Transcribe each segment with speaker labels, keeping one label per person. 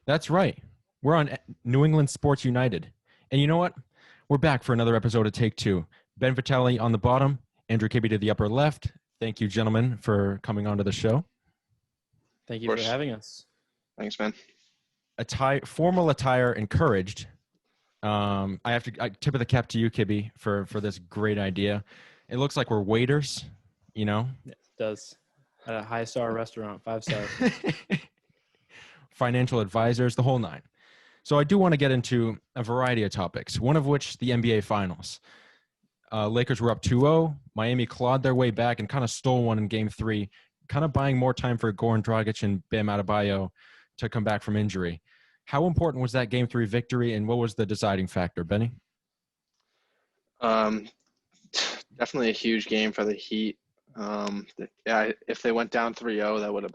Speaker 1: That's right. We're on New England Sports United. And you know what? We're back for another episode of Take Two. Ben Vitale on the bottom, Andrew Kibbe to the upper left. Thank you, gentlemen, for coming onto the show.
Speaker 2: Thank
Speaker 3: Of
Speaker 2: you for
Speaker 3: course.
Speaker 2: having us.
Speaker 3: Thanks, man.
Speaker 1: Formal attire encouraged. I tip of the cap to you, Kibbe, for this great idea. It looks like we're waiters, you know.
Speaker 2: It does. At a high-star restaurant, 5-star.
Speaker 1: Financial advisors, the whole nine. So I do want to get into a variety of topics, one of which the NBA Finals. Lakers were up 2-0. Miami clawed their way back and kind of stole one in Game 3, kind of buying more time for Goran Dragic and Bam Adebayo to come back from injury. How important was that Game 3 victory, and what was the deciding factor, Benny?
Speaker 3: Definitely a huge game for the Heat. If they went down 3-0, that would have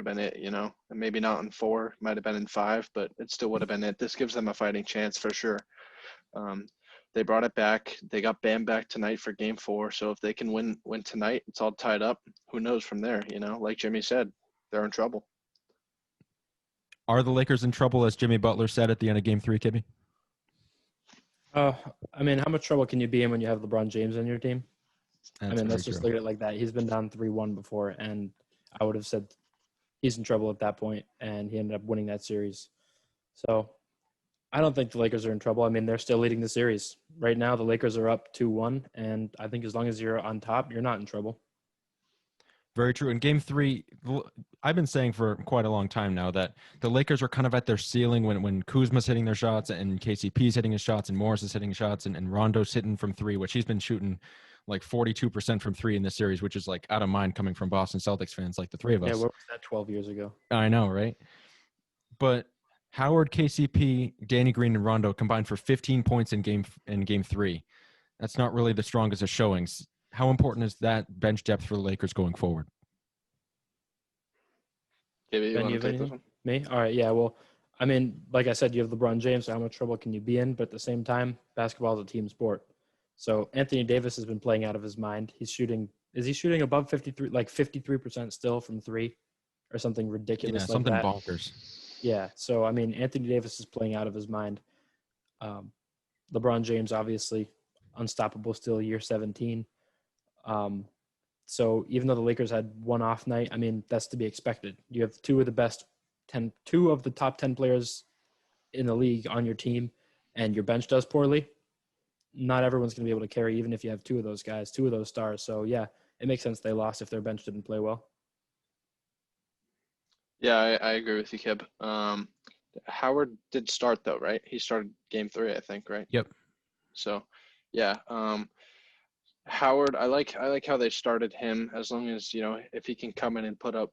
Speaker 3: been it, you know. And maybe not in 4, might have been in 5, but it still would have been it. This gives them a fighting chance for sure. They brought it back. They got Bam back tonight for Game 4. So if they can win tonight, it's all tied up. Who knows from there? You know, like Jimmy said, they're in trouble.
Speaker 1: Are the Lakers in trouble, as Jimmy Butler said at the end of Game 3, Kibbe?
Speaker 2: I mean, how much trouble can you be in when you have LeBron James on your team? Let's just
Speaker 1: true.
Speaker 2: look at it like that. He's been down 3-1 before, and I would have said he's in trouble at that point, and he ended up winning that series. So I don't think the Lakers are in trouble. I mean, they're still leading the series. Right now, the Lakers are up 2-1, and I think as long as you're on top, you're not in trouble.
Speaker 1: Very true. In Game 3, I've been saying for quite a long time now that the Lakers are kind of at their ceiling when Kuzma's hitting their shots and KCP's hitting his shots and Morris is hitting shots and Rondo's hitting from 3, which he's been shooting like 42% from 3 in this series, which is like out of mind coming from Boston Celtics fans like the three of us.
Speaker 2: Yeah, what was that 12 years ago?
Speaker 1: I know, right? But Howard, KCP, Danny Green, and Rondo combined for 15 points in Game 3. That's not really the strongest of showings. How important is that bench depth for the Lakers going forward?
Speaker 3: Maybe you want to take this one?
Speaker 2: Me? All right, yeah. Well, I mean, like I said, you have LeBron James, so how much trouble can you be in? But at the same time, basketball is a team sport. So Anthony Davis has been playing out of his mind. Is he shooting above 53, like 53% still from 3 or something ridiculous like
Speaker 1: something
Speaker 2: that?
Speaker 1: bonkers.
Speaker 2: Yeah. So, I mean, Anthony Davis is playing out of his mind. LeBron James, obviously, unstoppable still, year 17. So even though the Lakers had one off night, I mean, that's to be expected. You have two of the top 10 players in the league on your team, and your bench does poorly. Not everyone's going to be able to carry, even if you have two of those guys, two of those stars. So, yeah, it makes sense they lost if their bench didn't play well.
Speaker 3: Yeah, I agree with you, Kib. Howard did start though, right? He started Game 3, I think, right?
Speaker 1: Yep.
Speaker 3: So, yeah. Howard, I like how they started him. As long as, you know, if he can come in and put up,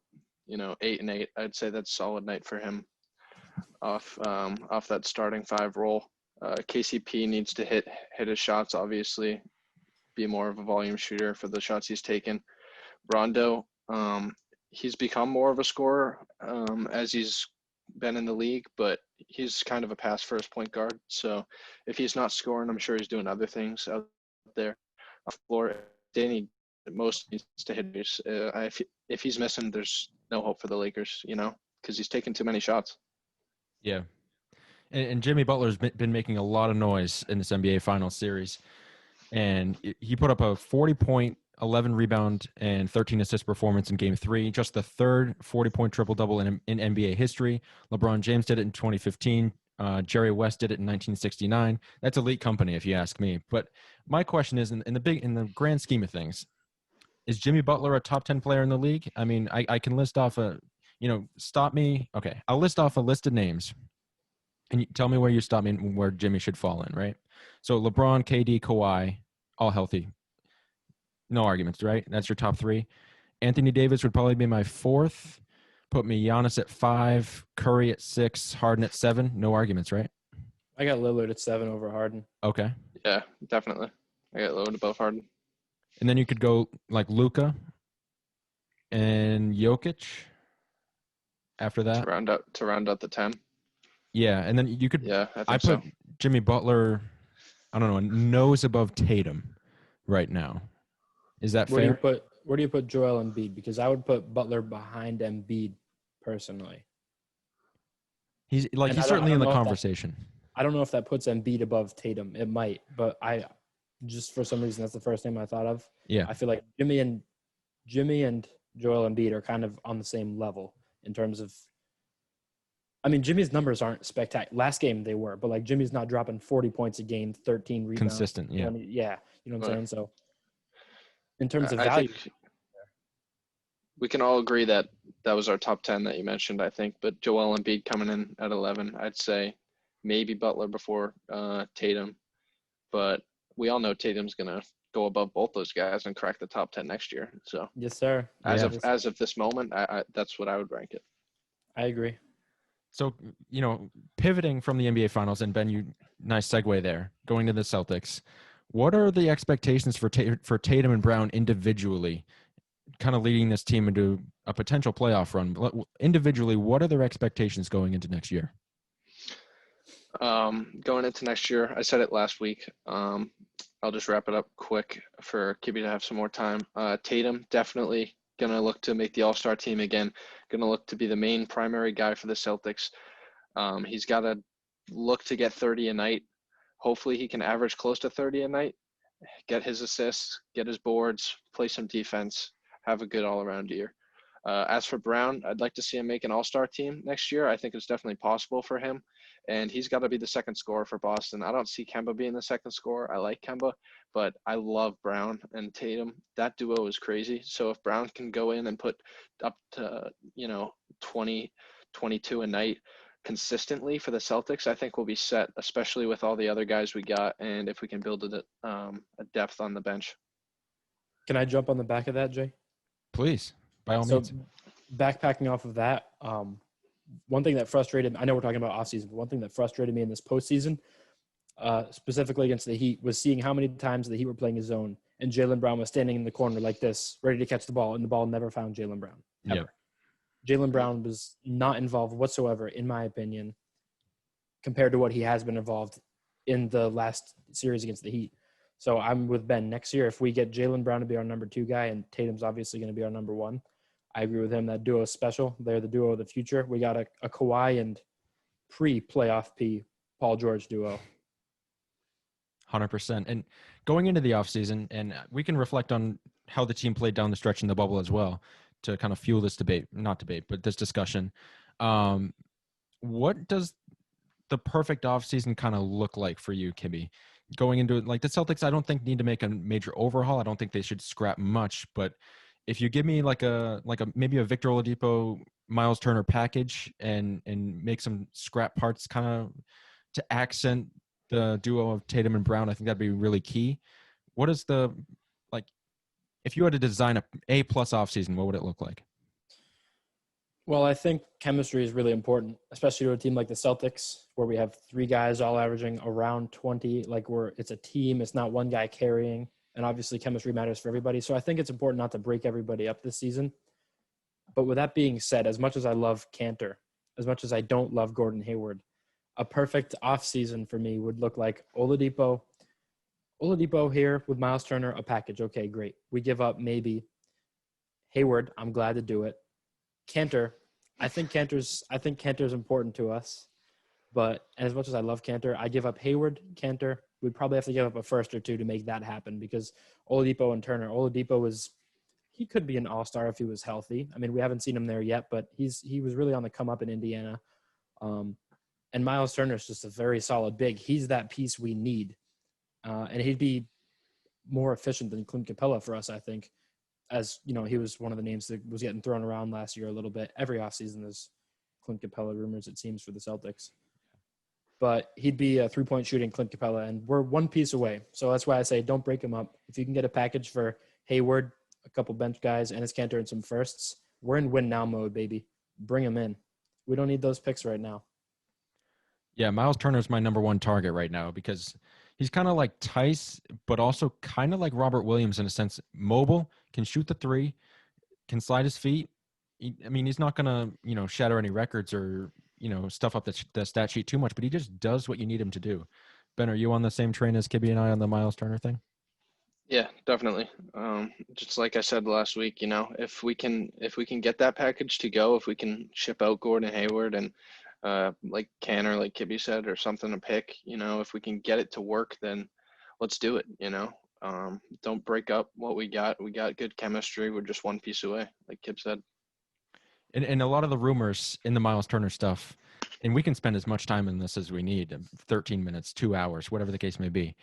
Speaker 3: you know, 8 and 8, I'd say that's a solid night for him off that starting 5 role. KCP needs to hit his shots, obviously, be more of a volume shooter for the shots he's taken. Rondo, he's become more of a scorer as he's been in the league, but he's kind of a pass first point guard. So if he's not scoring, I'm sure he's doing other things out there on the floor. Danny most needs to hit. If he's missing, there's no hope for the Lakers, you know, because he's taking too many shots.
Speaker 1: Yeah. And Jimmy Butler's been making a lot of noise in this NBA Finals series. And he put up a 40-point, 11 rebound, and 13 assist performance in Game 3. Just the third 40-point triple-double in NBA history. LeBron James did it in 2015. Jerry West did it in 1969. That's elite company, if you ask me. But my question is, in the grand scheme of things, is Jimmy Butler a top 10 player in the league? I mean, I can list off stop me. Okay, I'll list off a list of names. And you tell me where you stop me and where Jimmy should fall in, right? So LeBron, KD, Kawhi, all healthy. No arguments, right? That's your top 3. Anthony Davis would probably be my 4th. Put me Giannis at 5, Curry at 6, Harden at 7. No arguments, right?
Speaker 2: I got Lillard at 7 over Harden.
Speaker 1: Okay.
Speaker 3: Yeah, definitely. I got Lillard above Harden.
Speaker 1: And then you could go like Luka and Jokic after that.
Speaker 3: To round out the 10.
Speaker 1: Yeah, and then you could.
Speaker 3: Yeah,
Speaker 1: I put Jimmy Butler, I don't know, nose above Tatum right now. Is that fair?
Speaker 2: Where do you put Joel Embiid? Because I would put Butler behind Embiid personally.
Speaker 1: He's
Speaker 2: And I
Speaker 1: certainly in
Speaker 2: don't
Speaker 1: the
Speaker 2: know if that
Speaker 1: conversation.
Speaker 2: I don't know if that puts Embiid above Tatum. It might, but I just for some reason that's the first name I thought of.
Speaker 1: Yeah,
Speaker 2: I feel like Jimmy and Joel Embiid are kind of on the same level in terms of. I mean, Jimmy's numbers aren't spectacular. Last game they were, but like Jimmy's not dropping 40 points a game, 13 rebounds,
Speaker 1: consistent. Yeah.
Speaker 2: 20. Yeah, you know what I'm
Speaker 3: Right.
Speaker 2: saying. So in terms of
Speaker 3: I
Speaker 2: value,
Speaker 3: think we can all agree that that was our top 10 that you mentioned, I think. But Joel Embiid coming in at 11, I'd say maybe Butler before Tatum. But we all know Tatum's going to go above both those guys and crack the top 10 next year. So
Speaker 2: yes, sir.
Speaker 3: as
Speaker 1: Yeah.
Speaker 3: of as of this moment, that's what I would rank it.
Speaker 2: I agree.
Speaker 1: So, pivoting from the NBA Finals, and Ben, nice segue there, going to the Celtics. What are the expectations for Tatum and Brown individually, kind of leading this team into a potential playoff run? Individually, what are their expectations going into next year?
Speaker 3: Going into next year, I said it last week. I'll just wrap it up quick for Kibbe to have some more time. Tatum definitely going to look to make the All-Star team again, going to look to be the main primary guy for the Celtics. He's got to look to get 30 a night. Hopefully he can average close to 30 a night, get his assists, get his boards, play some defense, have a good all-around year. As for Brown, I'd like to see him make an all-star team next year. I think it's definitely possible for him. And he's got to be the second scorer for Boston. I don't see Kemba being the second scorer. I like Kemba, but I love Brown and Tatum. That duo is crazy. So if Brown can go in and put up to, 20, 22 a night consistently for the Celtics, I think we'll be set, especially with all the other guys we got. And if we can build a depth on the bench.
Speaker 2: Can I jump on the back of that, Jay?
Speaker 1: Please, by all
Speaker 2: So
Speaker 1: means.
Speaker 2: backpacking off of that, one thing that frustrated – I know we're talking about offseason, but one thing that frustrated me in this postseason, specifically against the Heat, was seeing how many times the Heat were playing a zone and Jaylen Brown was standing in the corner like this, ready to catch the ball, and the ball never found Jaylen Brown, ever.
Speaker 1: Yep.
Speaker 2: Jaylen Brown was not involved whatsoever, in my opinion, compared to what he has been involved in the last series against the Heat. So I'm with Ben. Next year, if we get Jaylen Brown to be our number 2 guy and Tatum's obviously going to be our number 1, I agree with him. That duo is special. They're the duo of the future. We got a Kawhi and pre-playoff P Paul George duo.
Speaker 1: 100%. And going into the offseason, and we can reflect on how the team played down the stretch in the bubble as well to kind of fuel this but this discussion. What does the perfect offseason kind of look like for you, Kibbe? Going into it, like the Celtics, I don't think need to make a major overhaul. I don't think they should scrap much, but if you give me maybe a Victor Oladipo, Miles Turner package and make some scrap parts kind of to accent the duo of Tatum and Brown, I think that'd be really key. What is if you had to design a A+ offseason, what would it look like?
Speaker 2: Well, I think chemistry is really important, especially to a team like the Celtics, where we have 3 guys all averaging around 20. It's a team. It's not one guy carrying. And obviously chemistry matters for everybody. So I think it's important not to break everybody up this season. But with that being said, as much as I love Cantor, as much as I don't love Gordon Hayward, a perfect offseason for me would look like Oladipo here with Miles Turner, a package. Okay, great. We give up maybe Hayward. I'm glad to do it. Cantor, I think Cantor's important to us. But as much as I love Cantor, I give up Hayward, Cantor. We'd probably have to give up a first or 2 to make that happen because Oladipo and Turner. He could be an all-star if he was healthy. I mean, we haven't seen him there yet, but he was really on the come up in Indiana. And Miles Turner is just a very solid big. He's that piece we need. And he'd be more efficient than Clint Capella for us, I think. As, he was one of the names that was getting thrown around last year a little bit. Every offseason there's Clint Capella rumors, it seems, for the Celtics. But he'd be a 3-point shooting Clint Capella, and we're one piece away. So that's why I say don't break him up. If you can get a package for Hayward, a couple bench guys, and his Cantor and some firsts, we're in win now mode, baby. Bring him in. We don't need those picks right now.
Speaker 1: Yeah, Miles Turner is my number 1 target right now because he's kind of like Tice, but also kind of like Robert Williams in a sense. Mobile, can shoot the 3, can slide his feet. He's not going to, shatter any records or, stuff up the stat sheet too much, but he just does what you need him to do. Ben, are you on the same train as Kibbe and I on the Miles Turner thing?
Speaker 3: Yeah, definitely. Just like I said last week, if we can get that package to go, if we can ship out Gordon Hayward and like Canner, like Kibbe said, or something to pick. If we can get it to work, then let's do it. Don't break up what we got. We got good chemistry. We're just one piece away, like Kib said.
Speaker 1: And a lot of the rumors in the Miles Turner stuff, and we can spend as much time in this as we need, 13 minutes, 2 hours, whatever the case may be.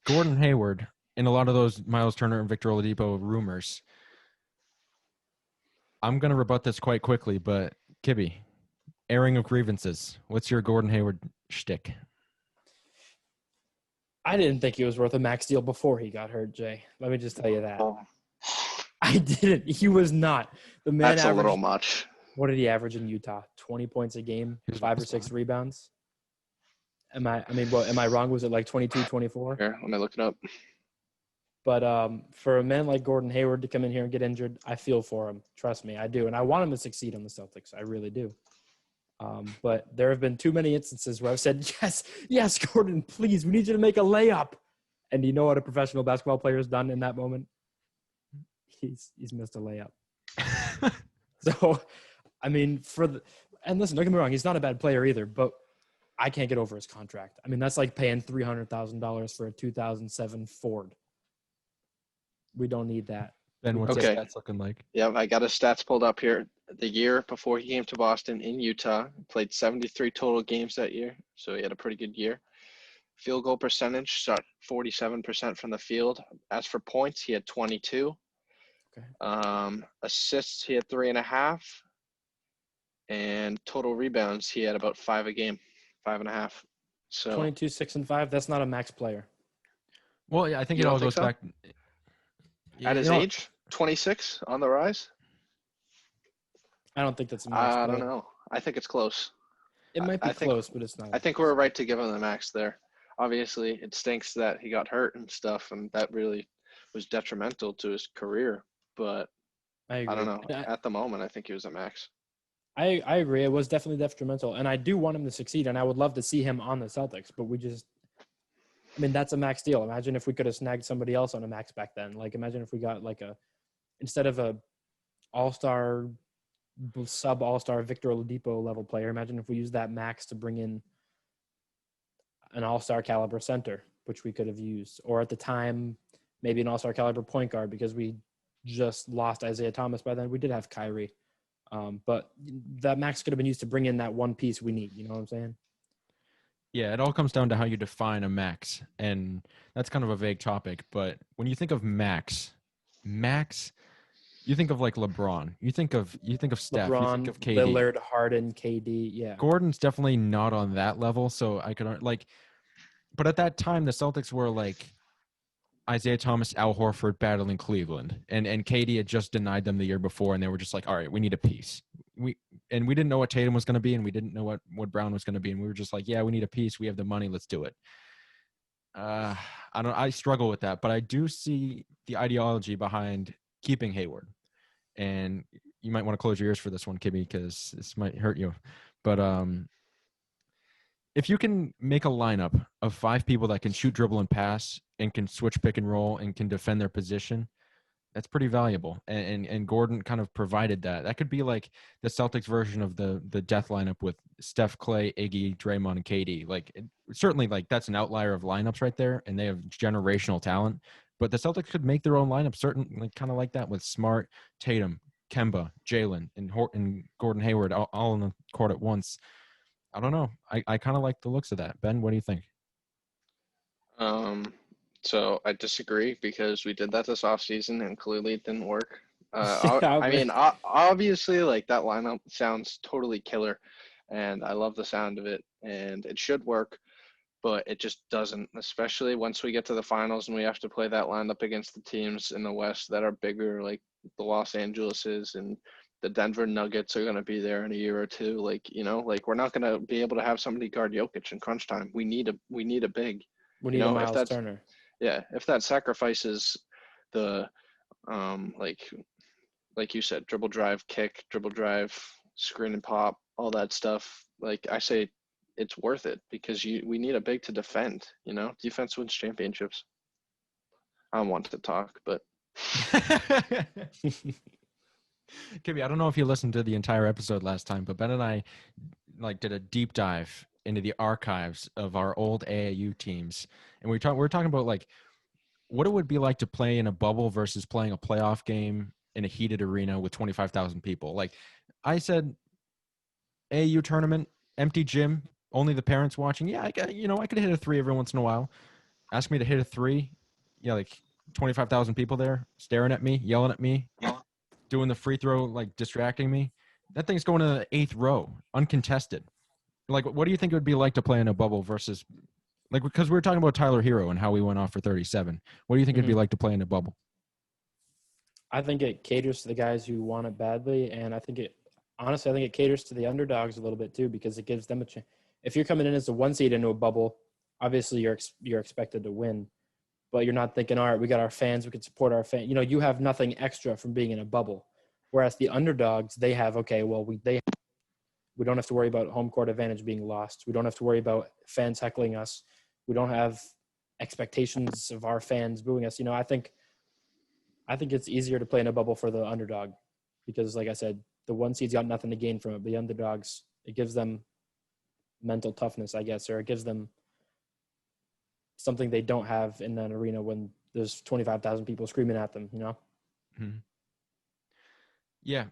Speaker 1: Gordon Hayward and a lot of those Miles Turner and Victor Oladipo rumors, I'm going to rebut this quite quickly, but Kibbe, airing of grievances. What's your Gordon Hayward shtick?
Speaker 2: I didn't think he was worth a max deal before he got hurt, Jay. Let me just tell you that. I didn't. He was not. The man
Speaker 3: That's a little much.
Speaker 2: What did he average in Utah? 20 points a game, 5 or 6 rebounds. Am I wrong? Was it like 22, 24?
Speaker 3: Here, let me look it up.
Speaker 2: But for a man like Gordon Hayward to come in here and get injured, I feel for him. Trust me, I do. And I want him to succeed on the Celtics. I really do. But there have been too many instances where I've said, yes, Gordon, please, we need you to make a layup. And you know what a professional basketball player has done in that moment? He's missed a layup. So, and listen, don't get me wrong, he's not a bad player either, but I can't get over his contract. That's like paying $300,000 for a 2007 Ford. We don't need that.
Speaker 1: Ben, what's his stats looking like?
Speaker 3: Yeah, I got his stats pulled up here. The year before he came to Boston in Utah, played 73 total games that year, so he had a pretty good year. Field goal percentage, shot 47% from the field. As for points, he had 22. Okay. Assists, he had 3.5. And total rebounds, he had about 5 a game, 5.5. So
Speaker 2: 22, 6, and 5. That's not a max player.
Speaker 1: Well, yeah, I think it all goes back.
Speaker 3: At his age, 26 on the rise.
Speaker 2: I don't think that's a max.
Speaker 3: I don't know. I think it's close.
Speaker 2: It might be close, but it's not.
Speaker 3: I think we're right to give him the max there. Obviously, it stinks that he got hurt and stuff, and that really was detrimental to his career. But I don't know. At the moment, I think he was a max.
Speaker 2: I agree. It was definitely detrimental, and I do want him to succeed, and I would love to see him on the Celtics, but that's a max deal. Imagine if we could have snagged somebody else on a max back then. Like, imagine if we got instead of a all-star, sub-all-star Victor Oladipo level player, imagine if we used that max to bring in an all-star caliber center, which we could have used. Or at the time, maybe an all-star caliber point guard, because we just lost Isaiah Thomas by then. We did have Kyrie. But that max could have been used to bring in that one piece we need. You know what I'm saying?
Speaker 1: Yeah, it all comes down to how you define a max. And that's kind of a vague topic. But when you think of max, you think of like LeBron. You think of Steph.
Speaker 2: LeBron,
Speaker 1: you think of KD.
Speaker 2: Lillard, Harden, KD. Yeah.
Speaker 1: Gordon's definitely not on that level. So I could but at that time, the Celtics were like Isaiah Thomas, Al Horford battling Cleveland, and KD had just denied them the year before, and they were just like, all right, we need a piece. We didn't know what Tatum was going to be, and we didn't know what Brown was going to be, and we were just like, yeah, we need a piece. We have the money. Let's do it. I struggle with that, but I do see the ideology behind keeping Hayward, and you might want to close your ears for this one, Kibbe, because this might hurt you. But if you can make a lineup of 5 people that can shoot, dribble, and pass, and can switch, pick, and roll, and can defend their position, that's pretty valuable. And Gordon kind of provided that. That could be like the Celtics version of the death lineup with Steph, Clay, Iggy, Draymond, and KD. Certainly, that's an outlier of lineups right there, and they have generational talent. But the Celtics could make their own lineup, certainly kind of like that, with Smart, Tatum, Kemba, Jalen, and Gordon Hayward all on the court at once. I don't know. I kind of like the looks of that. Ben, what do you think?
Speaker 3: So I disagree, because we did that this offseason and clearly it didn't work. Obviously, that lineup sounds totally killer, and I love the sound of it, and it should work, but it just doesn't, especially once we get to the finals and we have to play that lineup against the teams in the West that are bigger, like the Los Angeleses and the Denver Nuggets are going to be there in a year or two. We're not going to be able to have somebody guard Jokic in crunch time. We need a big.
Speaker 2: We need a Miles Turner.
Speaker 3: Yeah, if that sacrifices the, like you said, dribble drive, kick, dribble drive, screen and pop, all that stuff. I say, it's worth it, because we need a big to defend. Defense wins championships. I don't want to talk, but.
Speaker 1: Kibbe, I don't know if you listened to the entire episode last time, but Ben and I did a deep dive into the archives of our old AAU teams, and we're talking about like what it would be like to play in a bubble versus playing a playoff game in a heated arena with 25,000 people. Like I said, AAU tournament, empty gym, only the parents watching. Yeah, I could hit a three every once in a while. Ask me to hit a three, yeah, like 25,000 people there staring at me, yelling at me, doing the free throw, like distracting me. That thing's going to the 8th row, uncontested. Like, what do you think it would be like to play in a bubble versus, like, because we were talking about Tyler Hero and how he went off for 37. What do you think it'd be like to play in a bubble?
Speaker 2: I think it caters to the guys who want it badly, and I think it caters to the underdogs a little bit too, because it gives them a chance. If you're coming in as a 1 seed into a bubble, obviously you're expected to win, but you're not thinking, all right, we got our fans, we can support our fans. You have nothing extra from being in a bubble. Whereas the underdogs, they have, okay, well, we don't have to worry about home court advantage being lost. We don't have to worry about fans heckling us. We don't have expectations of our fans booing us. I think it's easier to play in a bubble for the underdog because, like I said, the 1 seed's got nothing to gain from it. The underdogs, it gives them mental toughness, I guess, or it gives them something they don't have in an arena when there's 25,000 people screaming at them,
Speaker 1: Mm-hmm. Yeah.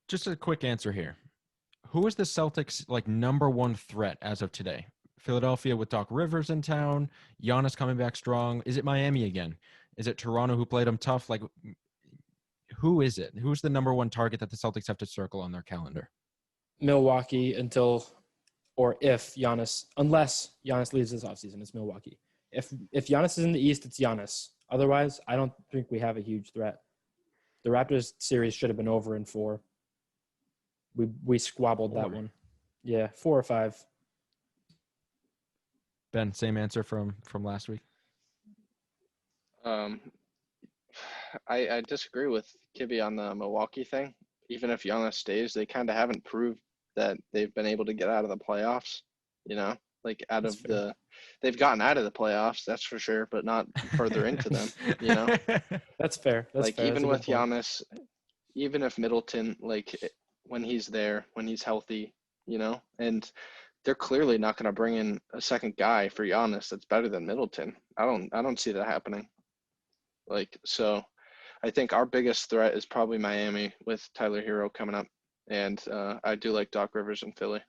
Speaker 1: Just a quick answer here. Who is the Celtics like number one threat as of today? Philadelphia with Doc Rivers in town, Giannis coming back strong. Is it Miami again? Is it Toronto who played them tough? Like, who is it? Who's the number one target that the Celtics have to circle on their calendar?
Speaker 2: Milwaukee unless Giannis leaves this offseason, it's Milwaukee. If Giannis is in the East, it's Giannis. Otherwise, I don't think we have a huge threat. The Raptors series should have been over in 4. We squabbled that one. Yeah, 4 or 5.
Speaker 1: Ben, same answer from last week.
Speaker 3: I disagree with Kibbe on the Milwaukee thing. Even if Giannis stays, they kind of haven't proved that they've been able to get out of the playoffs. They've gotten out of the playoffs, that's for sure, but not further into them.
Speaker 2: That's fair. That's fair.
Speaker 3: Even with Giannis, even if Middleton, when he's there, when he's healthy, and they're clearly not going to bring in a second guy for Giannis that's better than Middleton. I don't see that happening. So I think our biggest threat is probably Miami with Tyler Hero coming up. And I do like Doc Rivers in Philly.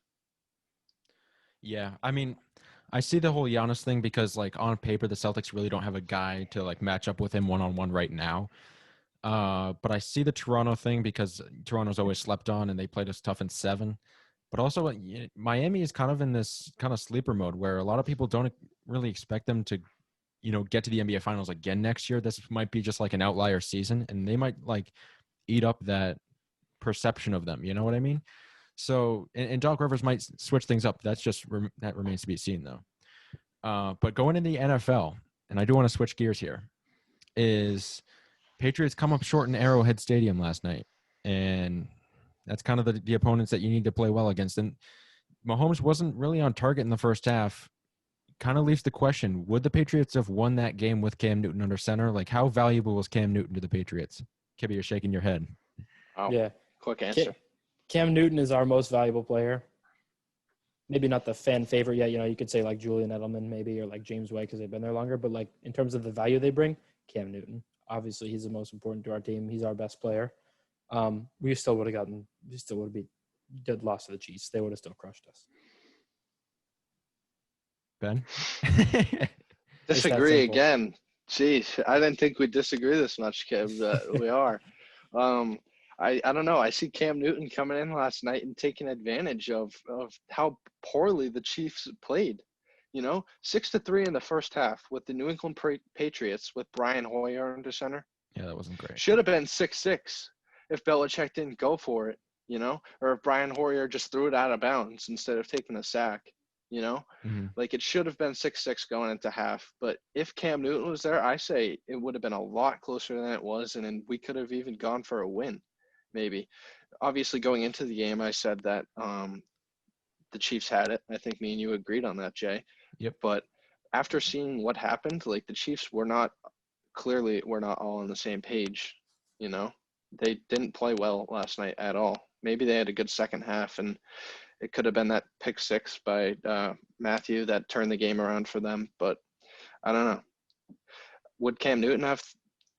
Speaker 1: Yeah, I mean, I see the whole Giannis thing because, on paper, the Celtics really don't have a guy to, match up with him one-on-one right now. But I see the Toronto thing because Toronto's always slept on and they played us tough in 7. But also, Miami is kind of in this kind of sleeper mode where a lot of people don't really expect them to, get to the NBA Finals again next year. This might be just an outlier season, and they might eat up that perception of them. You know what I mean? So, and Doc Rivers might switch things up. That remains to be seen, though. But going into the NFL, and I do want to switch gears here, is Patriots come up short in Arrowhead Stadium last night, and that's kind of the opponents that you need to play well against. And Mahomes wasn't really on target in the first half. Kind of leaves the question, would the Patriots have won that game with Cam Newton under center? How valuable was Cam Newton to the Patriots? Kibbe, you're shaking your head.
Speaker 3: Oh,
Speaker 2: yeah.
Speaker 3: Quick answer.
Speaker 2: Cam Newton is our most valuable player. Maybe not the fan favorite yet. You could say Julian Edelman maybe or James White because they've been there longer. But in terms of the value they bring, Cam Newton. Obviously, he's the most important to our team. He's our best player. We still would have lost to the Chiefs. They would have still crushed us.
Speaker 1: Ben?
Speaker 3: Disagree again. Jeez, I didn't think we'd disagree this much, Kev, but we are. I don't know. I see Cam Newton coming in last night and taking advantage of how poorly the Chiefs played. 6-3 in the first half with the New England Patriots with Brian Hoyer under center.
Speaker 1: Yeah, that wasn't great.
Speaker 3: Should have been 6-6 if Belichick didn't go for it, or if Brian Hoyer just threw it out of bounds instead of taking a sack.
Speaker 1: Mm-hmm.
Speaker 3: It should have been 6-6 going into half. But if Cam Newton was there, I say it would have been a lot closer than it was, and then we could have even gone for a win, maybe. Obviously, going into the game, I said that the Chiefs had it. I think me and you agreed on that, Jay.
Speaker 1: Yep.
Speaker 3: But after seeing what happened, the Chiefs were not all on the same page. They didn't play well last night at all. Maybe they had a good second half, and it could have been that pick six by Matthew that turned the game around for them. But I don't know. Would Cam Newton have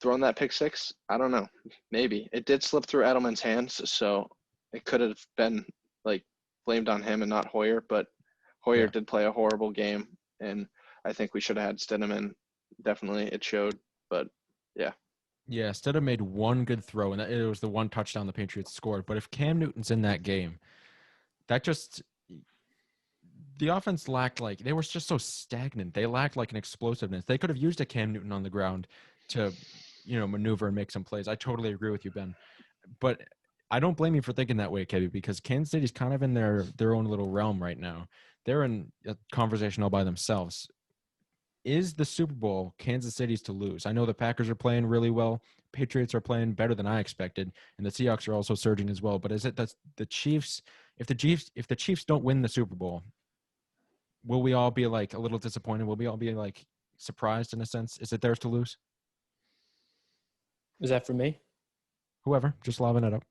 Speaker 3: thrown that pick six? I don't know. Maybe. It did slip through Edelman's hands, so it could have been like blamed on him and not Hoyer. But Hoyer did play a horrible game, and I think we should have had Stidham in. Definitely, it showed. But yeah.
Speaker 1: Yeah, Stidham made one good throw, and it was the one touchdown the Patriots scored. But if Cam Newton's in that game, that just the offense lacked, like, they were just so stagnant. They lacked like an explosiveness. They could have used a Cam Newton on the ground to, maneuver and make some plays. I totally agree with you, Ben. But I don't blame you for thinking that way, Kevin, because Kansas City's kind of in their own little realm right now. They're in a conversation all by themselves. Is the Super Bowl Kansas City's to lose? I know the Packers are playing really well. Patriots are playing better than I expected, and the Seahawks are also surging as well. But is it that the Chiefs? If the Chiefs don't win the Super Bowl, will we all be like a little disappointed? Will we all be like surprised in a sense? Is it theirs to lose?
Speaker 2: Is that for me?
Speaker 1: Whoever, just lobbing it up.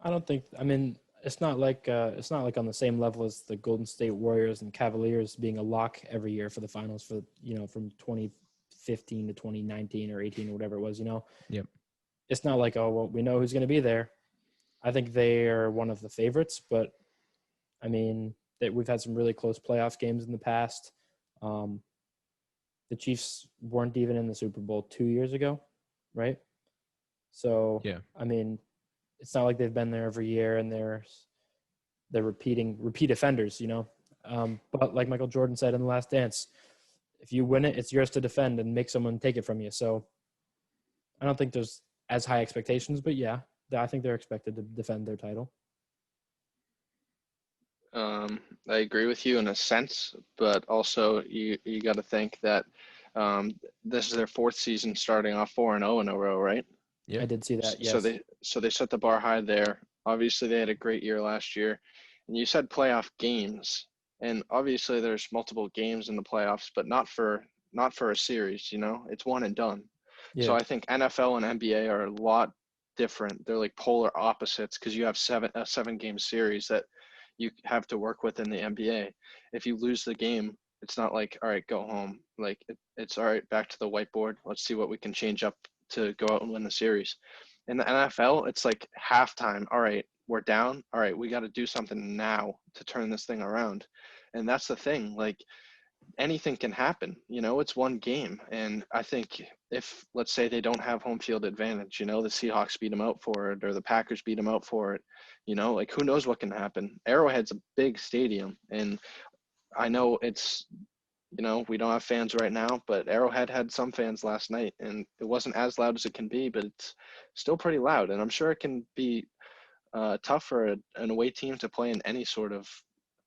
Speaker 2: I don't think. I mean, it's not like on the same level as the Golden State Warriors and Cavaliers being a lock every year for the finals for from 2015 to 2019 or 18 or whatever it was.
Speaker 1: Yep.
Speaker 2: It's not like, oh well, we know who's going to be there. I think they are one of the favorites, but I mean, we've had some really close playoff games in the past. The Chiefs weren't even in the Super Bowl 2 years ago, right? So
Speaker 1: yeah,
Speaker 2: I mean, it's not like they've been there every year and they're repeat offenders, But like Michael Jordan said in The Last Dance, if you win it, it's yours to defend and make someone take it from you. So I don't think there's as high expectations, but yeah, I think they're expected to defend their title.
Speaker 3: I agree with you in a sense, but also you got to think that this is their fourth season starting off 4-0 in a row, right?
Speaker 2: Yeah, I did see that. Yes.
Speaker 3: So they set the bar high there. Obviously, they had a great year last year, and you said playoff games, and obviously there's multiple games in the playoffs, but not for a series. It's one and done. Yeah. So I think NFL and NBA are a lot different. They're like polar opposites because you have a 7-game series that you have to work with in the NBA. If you lose the game, it's not like, all right, go home. Like it's all right, back to the whiteboard. Let's see what we can change up to go out and win the series. In the NFL, it's like halftime. All right, we're down. All right, we got to do something now to turn this thing around. And that's the thing. Like anything can happen. It's one game. And I think if, let's say, they don't have home field advantage, the Seahawks beat them out for it or the Packers beat them out for it, like who knows what can happen. Arrowhead's a big stadium. And I know it's, we don't have fans right now, but Arrowhead had some fans last night, and it wasn't as loud as it can be, but it's still pretty loud. And I'm sure it can be tough for an away team to play in any sort of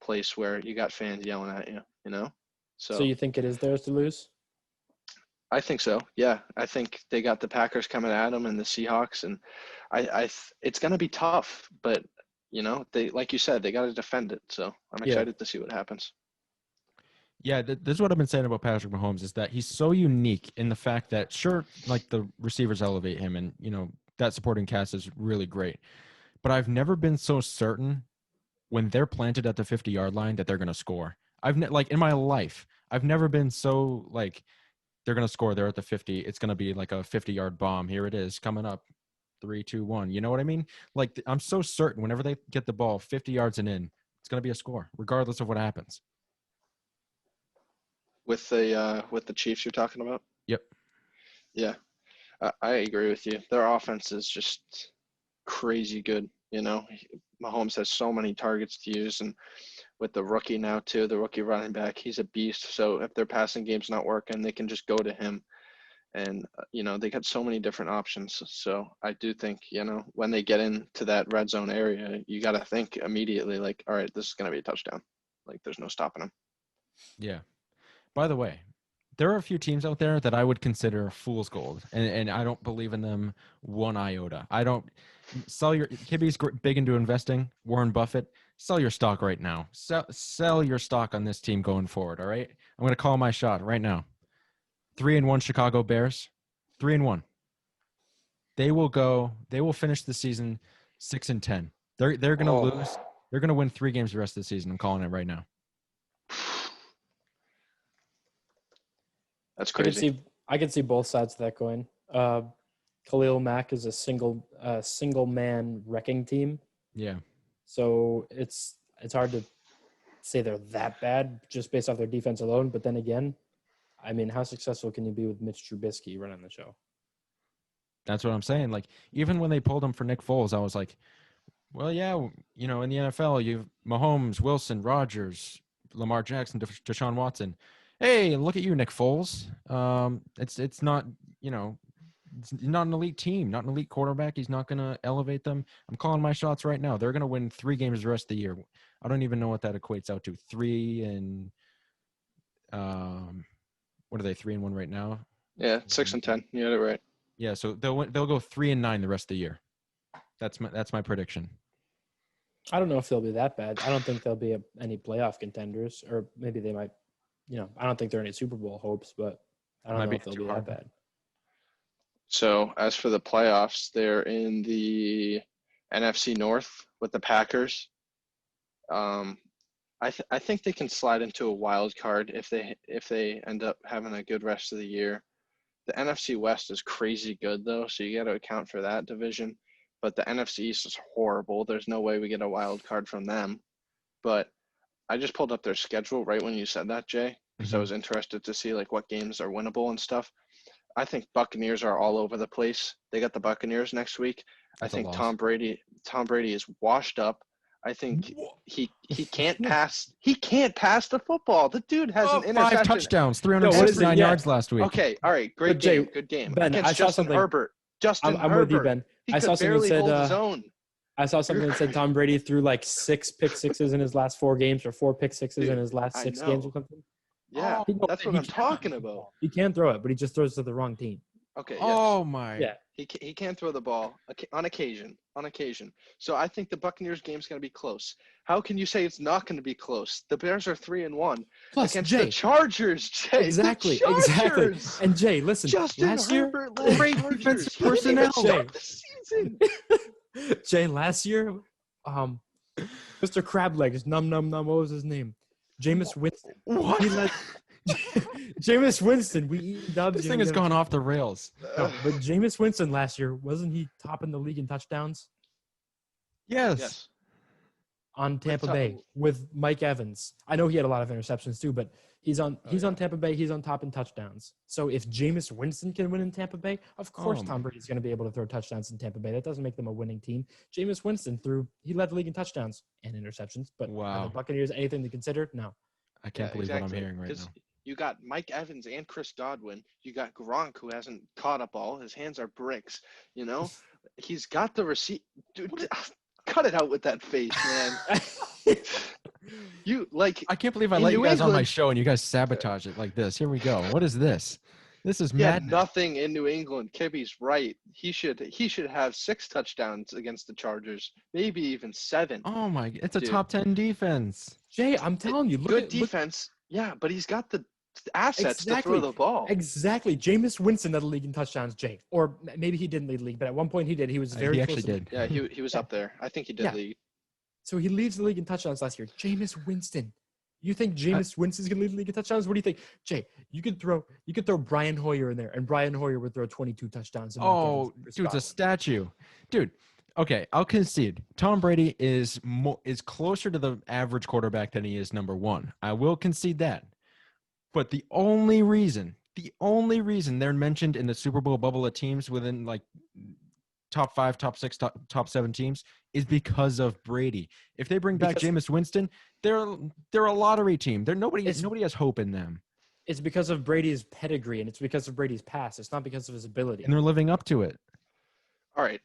Speaker 3: place where you got fans yelling at you,
Speaker 2: So you think it is theirs to lose?
Speaker 3: I think so. Yeah, I think they got the Packers coming at them and the Seahawks, and it's going to be tough, but they, like you said, they got to defend it. So I'm excited to see what happens.
Speaker 1: Yeah, this is what I've been saying about Patrick Mahomes is that he's so unique in the fact that, sure, like the receivers elevate him and, that supporting cast is really great. But I've never been so certain when they're planted at the 50-yard line that they're going to score. Like in my life, I've never been so like they're going to score. They're at the 50. It's going to be like a 50-yard bomb. Here it is coming up. 3, 2, 1. You know what I mean? Like I'm so certain whenever they get the ball 50 yards and in, it's going to be a score regardless of what happens.
Speaker 3: With the Chiefs you're talking about?
Speaker 1: Yep.
Speaker 3: Yeah, I agree with you. Their offense is just crazy good. Mahomes has so many targets to use, and with the rookie now too, the rookie running back, he's a beast. So if their passing game's not working, they can just go to him, and they got so many different options. So I do think when they get into that red zone area, you got to think immediately like, all right, this is going to be a touchdown. Like there's no stopping them.
Speaker 1: Yeah. By the way, there are a few teams out there that I would consider fool's gold, and I don't believe in them one iota. I don't sell your Kibbe's big into investing. Warren Buffett, sell your stock right now. Sell your stock on this team going forward. All right, I'm going to call my shot right now. 3-1 Chicago Bears, 3-1. They will finish the season 6-10. They're going to
Speaker 3: Oh.
Speaker 1: lose. They're going to win 3 games the rest of the season. I'm calling it right now.
Speaker 3: That's
Speaker 2: I
Speaker 3: crazy.
Speaker 2: can see both sides of that coin. Khalil Mack is a single man wrecking team,
Speaker 1: Yeah.
Speaker 2: so it's hard to say they're that bad just based off their defense alone. But then again, I mean, how successful can you be with Mitch Trubisky running the show?
Speaker 1: That's what I'm saying. Like, even when they pulled him for Nick Foles, I was like, well, yeah, in the NFL, you've Mahomes, Wilson, Rodgers, Lamar Jackson, Deshaun Watson. Hey, look at you, Nick Foles. It's not, it's not an elite team, not an elite quarterback. He's not going to elevate them. I'm calling my shots right now. They're going to win 3 games the rest of the year. I don't even know what that equates out to. 3 and what are they? 3-1 right now.
Speaker 3: Yeah, 6-10. You had it right.
Speaker 1: Yeah, so they'll go 3-9 the rest of the year. That's my prediction.
Speaker 2: I don't know if they'll be that bad. I don't think they'll be any playoff contenders, or maybe they might. I don't think they're any Super Bowl hopes, but I don't know if they'll be that bad.
Speaker 3: So as for the playoffs, they're in the NFC North with the Packers. I think they can slide into a wild card if they end up having a good rest of the year. The NFC West is crazy good though, so you got to account for that division. But the NFC East is horrible. There's no way we get a wild card from them. But I just pulled up their schedule right when you said that, Jay, because I was interested to see like what games are winnable and stuff. I think Buccaneers are all over the place. They got the Buccaneers next week.
Speaker 1: That's
Speaker 3: I think Tom Brady is washed up. I think he can't pass. He can't pass the football. The dude has an interception.
Speaker 1: 5 touchdowns, 369 yards last week.
Speaker 3: Okay, all right, great game, good game.
Speaker 2: Ben,
Speaker 3: against Justin Herbert. I'm
Speaker 2: Herbert. With you, Ben.
Speaker 3: He could barely hold his own.
Speaker 2: I saw something that said Tom Brady threw like 6 pick sixes in his last 4 games, or 4 pick sixes in his last 6 games or something.
Speaker 3: Yeah, that's what I'm talking about.
Speaker 2: He can throw it, but he just throws to the wrong team.
Speaker 3: Okay. Yes.
Speaker 1: Oh my.
Speaker 2: Yeah.
Speaker 3: He can throw the ball on occasion. So I think the Buccaneers game's going to be close. How can you say it's not going to be close? The Bears are 3-1 against the Chargers. Jay,
Speaker 2: exactly. And Jay, listen,
Speaker 3: Justin Herbert, great defensive personnel.
Speaker 2: Jay, last year, Mr. Crablegs, what was his name? Jameis Winston.
Speaker 1: What?
Speaker 2: Jameis Winston. We eat dubs.
Speaker 1: This thing has gone off the rails.
Speaker 2: No, but Jameis Winston last year, wasn't he topping the league in touchdowns?
Speaker 1: Yes.
Speaker 2: On Tampa Bay with Mike Evans. I know he had a lot of interceptions too, but he's on Tampa Bay. He's on top in touchdowns. So if Jameis Winston can win in Tampa Bay, of course Tom Brady's going to be able to throw touchdowns in Tampa Bay. That doesn't make them a winning team. Jameis Winston he led the league in touchdowns and interceptions. But are the Buccaneers anything to consider? No.
Speaker 1: I can't believe what I'm hearing right now.
Speaker 3: You got Mike Evans and Chris Godwin. You got Gronk, who hasn't caught up all. His hands are bricks. He's got the receipt. Dude, cut it out with that face, man. I
Speaker 1: can't believe I let you guys on my show and you guys sabotage it like this. Here we go. What is this? This is madness.
Speaker 3: Nothing in New England. Kibbe's right. He should have 6 touchdowns against the Chargers, maybe even 7.
Speaker 1: Oh my! It's a top 10 defense.
Speaker 2: Jay, I'm telling you,
Speaker 3: good defense. Yeah, but he's got the assets to throw the ball.
Speaker 2: Exactly. Jameis Winston led the league in touchdowns, Jay. Or maybe he didn't lead the league, but at one point he did. He was very
Speaker 1: He
Speaker 2: close.
Speaker 1: actually did.
Speaker 3: Yeah, he was up there. I think he did lead.
Speaker 2: So he leads the league in touchdowns last year. Jameis Winston. You think Jameis Winston's going to lead the league in touchdowns? What do you think? Jay, you could throw Brian Hoyer in there, and Brian Hoyer would throw 22 touchdowns.
Speaker 1: Oh, dude's a statue. Dude, okay, I'll concede. Tom Brady is closer to the average quarterback than he is number 1. I will concede that. But the only reason they're mentioned in the Super Bowl bubble of teams within like top 5, top 6, top 7 teams is because of Brady. If they bring back Jameis Winston, they're a lottery team. Nobody has hope in them.
Speaker 2: It's because of Brady's pedigree and it's because of Brady's past. It's not because of his ability.
Speaker 1: And they're living up to it.
Speaker 3: All right,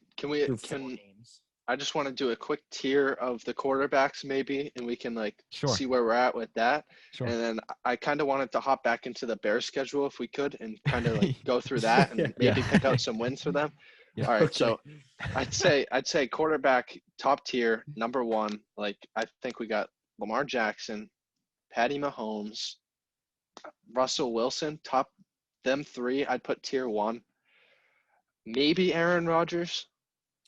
Speaker 3: I just want to do a quick tier of the quarterbacks maybe, and we can see where we're at with that. Sure. And then I kind of wanted to hop back into the Bears schedule if we could and kind of go through that and maybe pick out some wins for them. Yeah. All right, so I'd say quarterback top tier, number 1. I think we got Lamar Jackson, Patty Mahomes, Russell Wilson, top them 3. I'd put tier 1. Maybe Aaron Rodgers.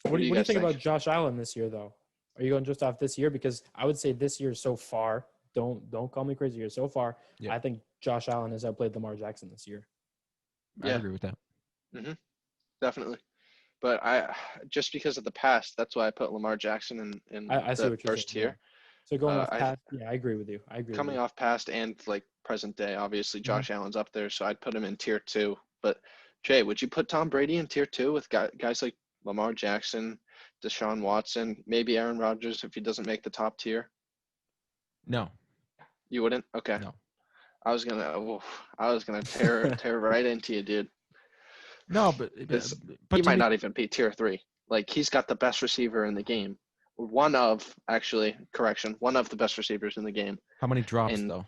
Speaker 2: What do you think about Josh Allen this year, though? Are you going just off this year? Because I would say this year so far, don't call me crazy here. So far,
Speaker 1: Yeah.
Speaker 2: I think Josh Allen has outplayed Lamar Jackson this year.
Speaker 1: I agree with that.
Speaker 3: Definitely. But just because of the past, that's why I put Lamar Jackson in
Speaker 2: I see
Speaker 3: the
Speaker 2: what you're
Speaker 3: first
Speaker 2: saying.
Speaker 3: tier.
Speaker 2: Yeah. So going off past, I agree with you.
Speaker 3: Coming off past and like present day, obviously Josh Allen's up there, so I'd put him in tier 2. But Jay, would you put Tom Brady in tier 2 with guys like Lamar Jackson, Deshaun Watson, maybe Aaron Rodgers if he doesn't make the top tier?
Speaker 1: No.
Speaker 3: You wouldn't? Okay.
Speaker 1: No.
Speaker 3: I was gonna tear right into you, dude.
Speaker 1: No, but
Speaker 3: he might not even be tier 3. Like, he's got the best receiver in the game. One of the best receivers in the game.
Speaker 1: How many drops though?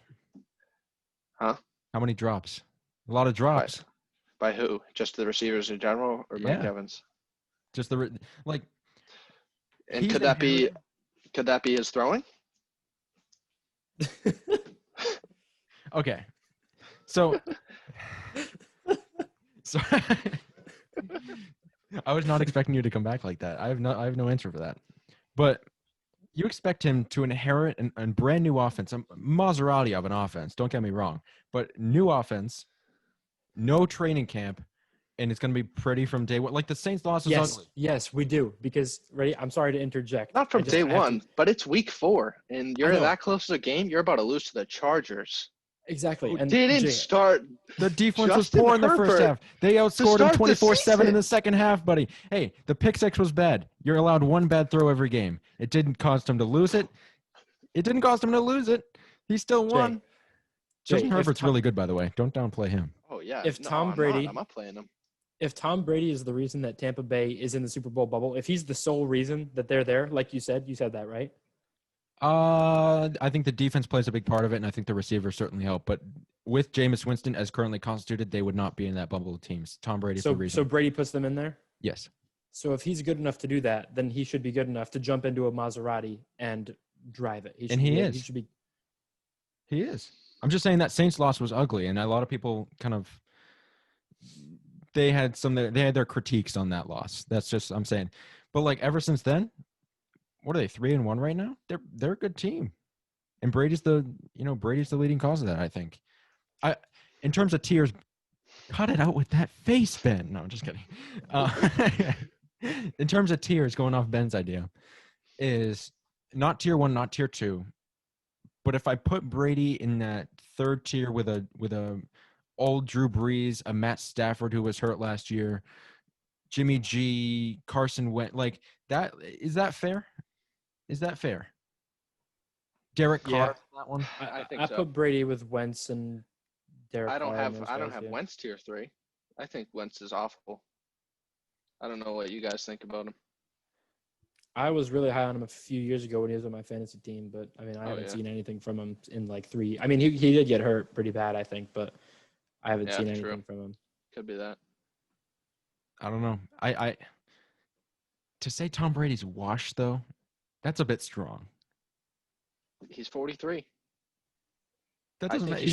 Speaker 3: Huh?
Speaker 1: How many drops? A lot of drops.
Speaker 3: By who? Just the receivers in general, or Mike Evans?
Speaker 1: Just the like.
Speaker 3: And could that be his throwing?
Speaker 1: Okay, so I was not expecting you to come back like that. I have no answer for that. But you expect him to inherit a brand new offense, a Maserati of an offense. Don't get me wrong, but new offense, no training camp, and it's going to be pretty from day one. Like the Saints loss is ugly.
Speaker 2: Yes, we do. Because I'm sorry to interject.
Speaker 3: Not from day one, but it's week 4, and you're that close to the game. You're about to lose to the Chargers.
Speaker 2: Exactly.
Speaker 3: And didn't start.
Speaker 1: The defense was poor in the first half. They outscored them 24-7 in the second half, buddy. Hey, the pick six was bad. You're allowed one bad throw every game. It didn't cost him to lose it. He still won. Justin Herbert's really good, by the way. Don't downplay him.
Speaker 3: Oh yeah.
Speaker 2: I'm
Speaker 3: not playing him.
Speaker 2: If Tom Brady is the reason that Tampa Bay is in the Super Bowl bubble, if he's the sole reason that they're there, like you said that, right?
Speaker 1: I think the defense plays a big part of it, and I think the receivers certainly help. But with Jameis Winston as currently constituted, they would not be in that bubble of teams. Tom Brady's the reason.
Speaker 2: So Brady puts them in there?
Speaker 1: Yes.
Speaker 2: So if he's good enough to do that, then he should be good enough to jump into a Maserati and drive it.
Speaker 1: He is. I'm just saying that Saints loss was ugly, and a lot of people kind of they had their critiques on that loss. That's just I'm saying. But like ever since then, what are they 3-1 right now? They're a good team, and Brady's the leading cause of that. I think. In terms of tiers, cut it out with that face, Ben. No, I'm just kidding. In terms of tiers, going off Ben's idea, is not tier 1, not tier 2, but if I put Brady in that third tier with a old Drew Brees, a Matt Stafford who was hurt last year, Jimmy G, Carson Wentz, like that, is that fair? Derek Carr, that one.
Speaker 3: I think
Speaker 2: I
Speaker 3: so.
Speaker 2: put Brady with Wentz and Derek.
Speaker 3: I don't have Wentz tier 3. I think Wentz is awful. I don't know what you guys think about him.
Speaker 2: I was really high on him a few years ago when he was on my fantasy team, but I mean, I haven't seen anything from him in like 3. I mean, he did get hurt pretty bad, I think, but I haven't seen anything from him.
Speaker 3: Could be that.
Speaker 1: I don't know. I to say Tom Brady's washed though, that's a bit strong.
Speaker 3: He's 43.
Speaker 1: That doesn't matter.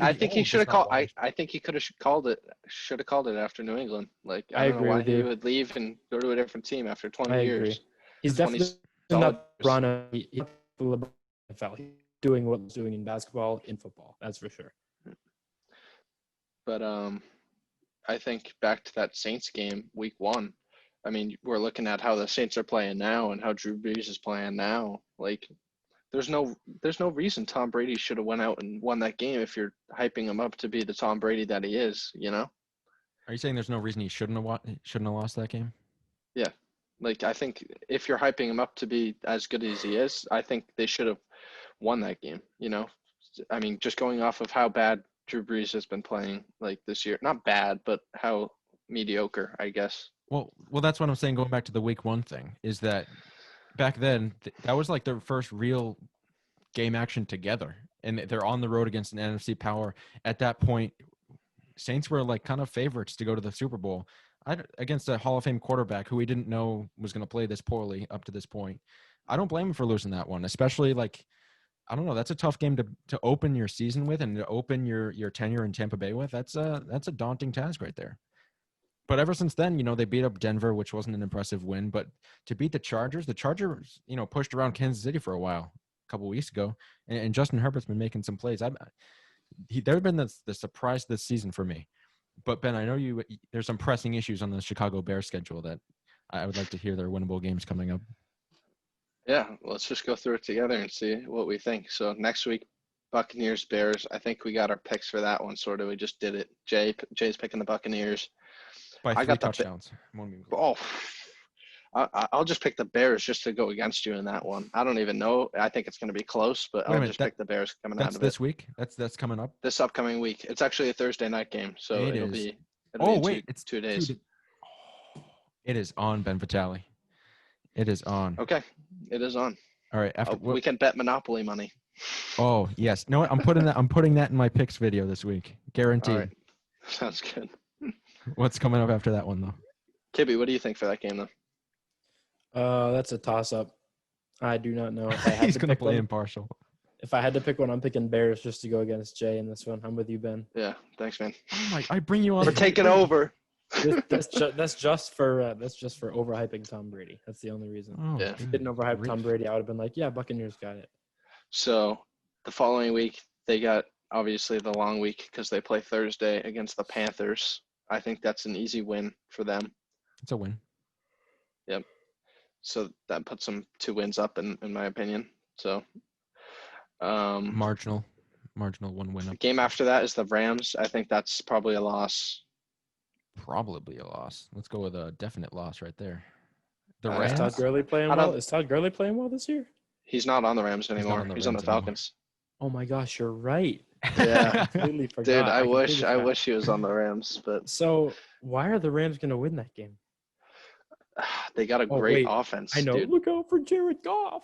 Speaker 3: I think he should have called. I think he could have called it. Should have called it after New England. Like I don't know why he would leave and go to a different team after 20 years.
Speaker 2: Agree. He's definitely not LeBron. He's doing what he's doing in basketball, in football. That's for sure.
Speaker 3: But I think back to that Saints game, week 1. I mean, we're looking at how the Saints are playing now and how Drew Brees is playing now. Like, there's no reason Tom Brady should have went out and won that game if you're hyping him up to be the Tom Brady that he is, you know?
Speaker 1: Are you saying there's no reason he shouldn't have lost that game?
Speaker 3: Yeah. Like, I think if you're hyping him up to be as good as he is, I think they should have won that game, you know? I mean, just going off of how bad Drew Brees has been playing like this year. Not bad, but how mediocre, I guess.
Speaker 1: Well, that's what I'm saying. Going back to the week 1 thing is that back then that was like their first real game action together, and they're on the road against an NFC power. At that point, Saints were like kind of favorites to go to the Super Bowl against a Hall of Fame quarterback who we didn't know was going to play this poorly up to this point. I don't blame him for losing that one, especially like. I don't know. That's a tough game to open your season with and to open your tenure in Tampa Bay with. That's a daunting task right there. But ever since then, they beat up Denver, which wasn't an impressive win. But to beat the Chargers, pushed around Kansas City for a while, a couple weeks ago, and Justin Herbert's been making some plays. There's been the surprise this season for me. But Ben, I know there's some pressing issues on the Chicago Bears schedule that I would like to hear their winnable games coming up.
Speaker 3: Yeah, let's just go through it together and see what we think. So next week, Buccaneers, Bears. I think we got our picks for that one. Sort of, we just did it. Jay's picking the Buccaneers.
Speaker 1: By
Speaker 3: I
Speaker 1: 3
Speaker 3: got
Speaker 1: touchdowns.
Speaker 3: I'll just pick the Bears just to go against you in that one. I don't even know. I think it's going to be close, but I'll just pick the Bears coming out of it.
Speaker 1: That's this week? That's coming up?
Speaker 3: This upcoming week. It's actually a Thursday night game, so it'll be
Speaker 1: it's
Speaker 3: 2 days.
Speaker 1: It is on, Ben Vitale. It is on.
Speaker 3: Okay, it is on.
Speaker 1: All right.
Speaker 3: We can bet Monopoly money.
Speaker 1: Oh yes. No, I'm putting that in my picks video this week. Guaranteed.
Speaker 3: All right. Sounds good.
Speaker 1: What's coming up after that one though?
Speaker 3: Kibbe, what do you think for that game though?
Speaker 2: That's a toss-up. I do not know. If I had
Speaker 1: He's
Speaker 2: to
Speaker 1: going to
Speaker 2: pick
Speaker 1: play
Speaker 2: one,
Speaker 1: impartial.
Speaker 2: if I had to pick one, I'm picking Bears just to go against Jay in this one. I'm with you, Ben.
Speaker 3: Yeah, thanks, man.
Speaker 1: Oh my! I bring you on.
Speaker 3: We're taking over.
Speaker 2: That's just for overhyping Tom Brady. That's the only reason.
Speaker 1: Oh,
Speaker 3: Yeah.
Speaker 2: If you didn't overhype Tom Brady, I would have been like, yeah, Buccaneers got it.
Speaker 3: So the following week, they got obviously the long week because they play Thursday against the Panthers. I think that's an easy win for them.
Speaker 1: It's a win.
Speaker 3: Yep. So that puts them 2 wins up in my opinion. So
Speaker 1: marginal 1 win up.
Speaker 3: the game after that is the Rams. I think that's probably a loss.
Speaker 1: Probably a loss. Let's go with a definite loss right there. The
Speaker 3: Is
Speaker 1: Rams.
Speaker 2: Is Todd Gurley playing well? Is Todd Gurley playing well this year?
Speaker 3: He's not on the Rams anymore. He's on the Falcons.
Speaker 2: Oh my gosh, you're right.
Speaker 3: Yeah.
Speaker 2: Completely forgot.
Speaker 3: Dude, I wish
Speaker 2: forgot.
Speaker 3: he was on the Rams, but
Speaker 2: So why are the Rams going to win that game?
Speaker 3: they got a great offense.
Speaker 2: I know.
Speaker 3: Dude.
Speaker 2: Look out for Jared Goff.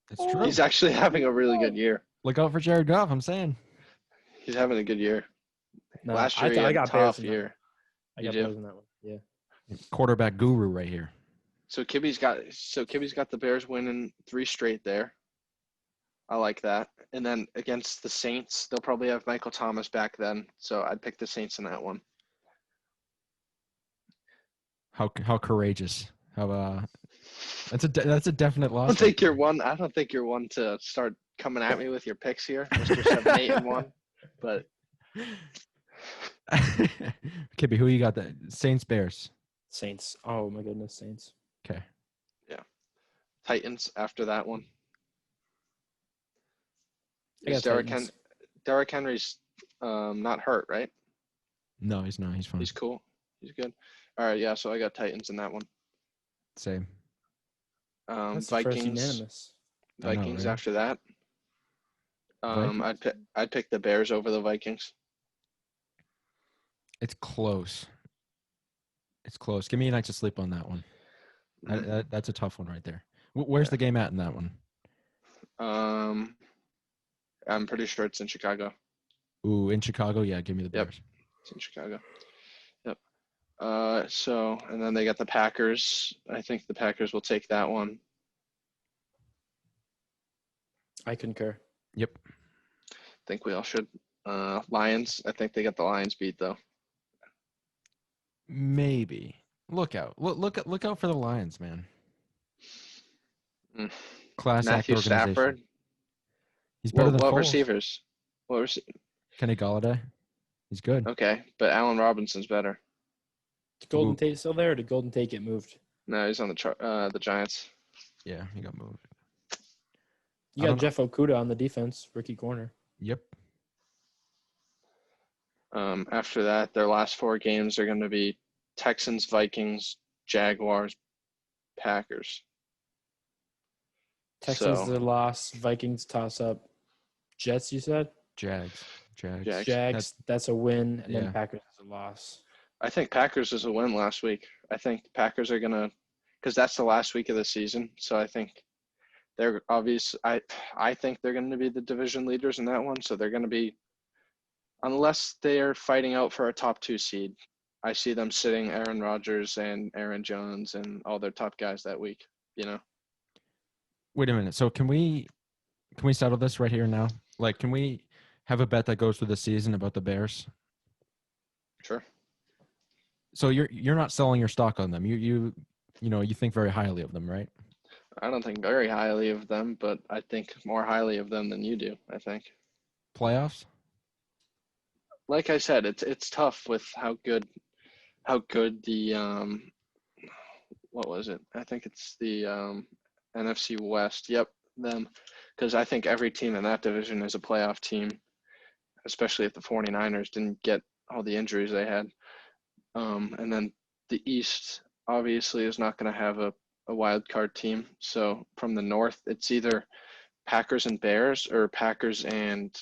Speaker 1: That's true.
Speaker 3: He's actually having a really good year.
Speaker 1: Look out for Jared Goff. I'm saying.
Speaker 3: He's having a good year.
Speaker 2: No,
Speaker 3: Last year he had a tough year.
Speaker 2: I got Bears in that one. Yeah.
Speaker 1: Quarterback guru right here.
Speaker 3: So Kibbe's got the Bears winning 3 straight there. I like that. And then against the Saints, they'll probably have Michael Thomas back then. So I'd pick the Saints in that one.
Speaker 1: How courageous. How that's a definite loss.
Speaker 3: I don't think you're one to start coming at me with your picks here, Mr. 7-8-1. But
Speaker 1: Kibbe, who you got? The Saints, Bears.
Speaker 2: Saints. Oh my goodness, Saints.
Speaker 1: Okay.
Speaker 3: Yeah. Titans after that one.
Speaker 2: I got Titans.
Speaker 3: Derrick Henry's not hurt, right?
Speaker 1: No, he's not. He's fine.
Speaker 3: He's cool. He's good. All right, yeah. So I got Titans in that one.
Speaker 1: Same.
Speaker 2: That's the first unanimous.
Speaker 3: Vikings
Speaker 1: right?
Speaker 3: after that.
Speaker 1: Vikings?
Speaker 3: I'd pick the Bears over the Vikings.
Speaker 1: It's close. Give me a night to sleep on that one. That's a tough one right there. Where's the game at in that one?
Speaker 3: I'm pretty sure it's in Chicago.
Speaker 1: Ooh, in Chicago? Yeah, give me the Bears.
Speaker 3: Yep, it's in Chicago. Yep. And then they got the Packers. I think the Packers will take that one.
Speaker 2: I concur.
Speaker 1: Yep.
Speaker 3: I think we all should. Lions. I think they got the Lions beat though.
Speaker 1: Maybe. Look out. Look out for the Lions, man. Class act
Speaker 3: Matthew
Speaker 1: organization.
Speaker 3: Stafford.
Speaker 1: He's better than
Speaker 3: what
Speaker 1: Foles.
Speaker 3: receivers?
Speaker 1: Kenny Galladay. He's good.
Speaker 3: Okay, but Allen Robinson's better.
Speaker 2: Is Golden Tate still there, or did Golden Tate get moved?
Speaker 3: No, he's on the Giants.
Speaker 1: Yeah, he got moved.
Speaker 2: You got Jeff Okudah on the defense, rookie corner.
Speaker 1: Yep.
Speaker 3: After that, their last 4 games are going to be Texans, Vikings, Jaguars, Packers.
Speaker 2: Texans the loss, Vikings toss up. Jets, you said?
Speaker 1: Jags.
Speaker 2: That's a win, and then Packers is a loss.
Speaker 3: I think Packers is a win last week. I think Packers are going to – because that's the last week of the season. So I think they're obvious. I think they're going to be the division leaders in that one. So they're going to be – unless they are fighting out for a top 2 seed, I see them sitting Aaron Rodgers and Aaron Jones and all their top guys that week, you know?
Speaker 1: Wait a minute. So can we settle this right here now? Like, can we have a bet that goes through the season about the Bears?
Speaker 3: Sure.
Speaker 1: So you're not selling your stock on them. You think very highly of them, right?
Speaker 3: I don't think very highly of them, but I think more highly of them than you do, I think.
Speaker 1: Playoffs?
Speaker 3: Like I said, it's tough with how good the what was it? I think it's the NFC West. Yep, them. Because I think every team in that division is a playoff team, especially if the 49ers didn't get all the injuries they had. And then the East obviously is not going to have a wild card team. So from the North, it's either Packers and Bears or Packers and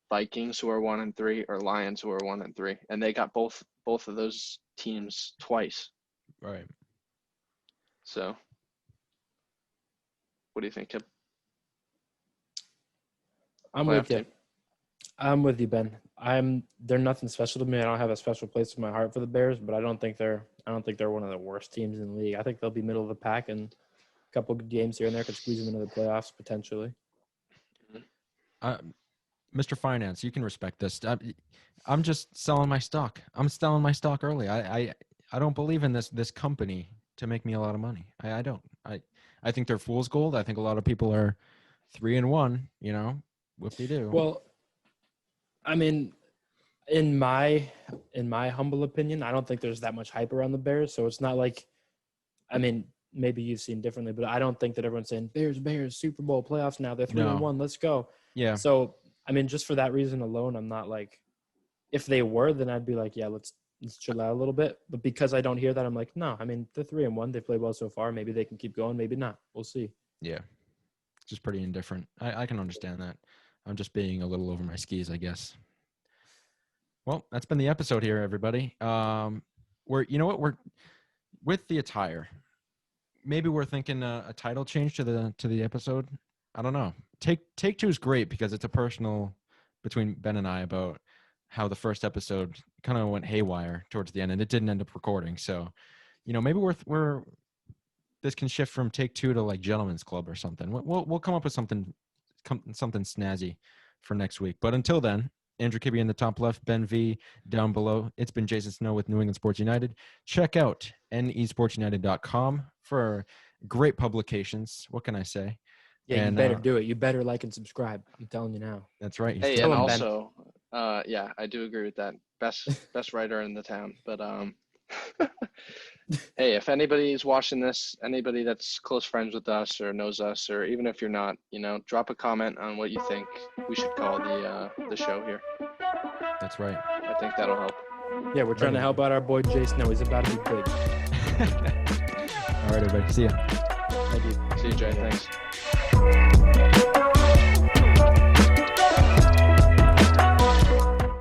Speaker 3: Vikings, who are 1-3, or Lions, who are 1-3, and they got both of those teams twice.
Speaker 1: Right.
Speaker 3: So, what do you think, Kip?
Speaker 2: I'm
Speaker 3: Playoff
Speaker 2: with you.
Speaker 3: team.
Speaker 2: I'm with you, Ben. They're nothing special to me. I don't have a special place in my heart for the Bears, but I don't think they're one of the worst teams in the league. I think they'll be middle of the pack, and a couple good games here and there could squeeze them into the playoffs potentially.
Speaker 1: Mr. Finance, you can respect this. I'm just selling my stock. I'm selling my stock early. I don't believe in this company to make me a lot of money. I don't. I think they're fool's gold. I think a lot of people are 3-1. Whoop-de-doo.
Speaker 2: Well, I mean, in my humble opinion, I don't think there's that much hype around the Bears. So it's not like, I mean, maybe you've seen differently, but I don't think that everyone's saying Bears, Super Bowl playoffs now. They're 3-1. Let's go.
Speaker 1: Yeah.
Speaker 2: So I mean, just for that reason alone, I'm not like, if they were, then I'd be like, yeah, let's chill out a little bit. But because I don't hear that, I'm like, no. I mean, they're 3-1. They played well so far. Maybe they can keep going. Maybe not. We'll see.
Speaker 1: Yeah. Just pretty indifferent. I can understand that. I'm just being a little over my skis, I guess. Well, that's been the episode here, everybody. We're with the attire. Maybe we're thinking a title change to the episode. I don't know. Take two is great because it's a personal between Ben and I about how the first episode kind of went haywire towards the end, and it didn't end up recording. So, maybe this can shift from take two to like Gentlemen's Club or something. We'll come up with something snazzy for next week. But until then, Andrew Kibbe in the top left, Ben V down below. It's been Jason Snow with New England Sports United. Check out nesportsunited.com for great publications. What can I say?
Speaker 2: Yeah, you better do it. You better like and subscribe. I'm telling you now.
Speaker 1: That's right.
Speaker 3: Hey, and also, yeah, I do agree with that. Best writer in the town. But hey, if anybody's watching this, anybody that's close friends with us or knows us, or even if you're not, drop a comment on what you think we should call the show here.
Speaker 1: That's right.
Speaker 3: I think that'll help.
Speaker 2: Yeah, we're trying to help out our boy Jay Snow. He's about to be big.
Speaker 1: All right, everybody. See ya.
Speaker 2: Thank you.
Speaker 3: See you, Jay. Thanks.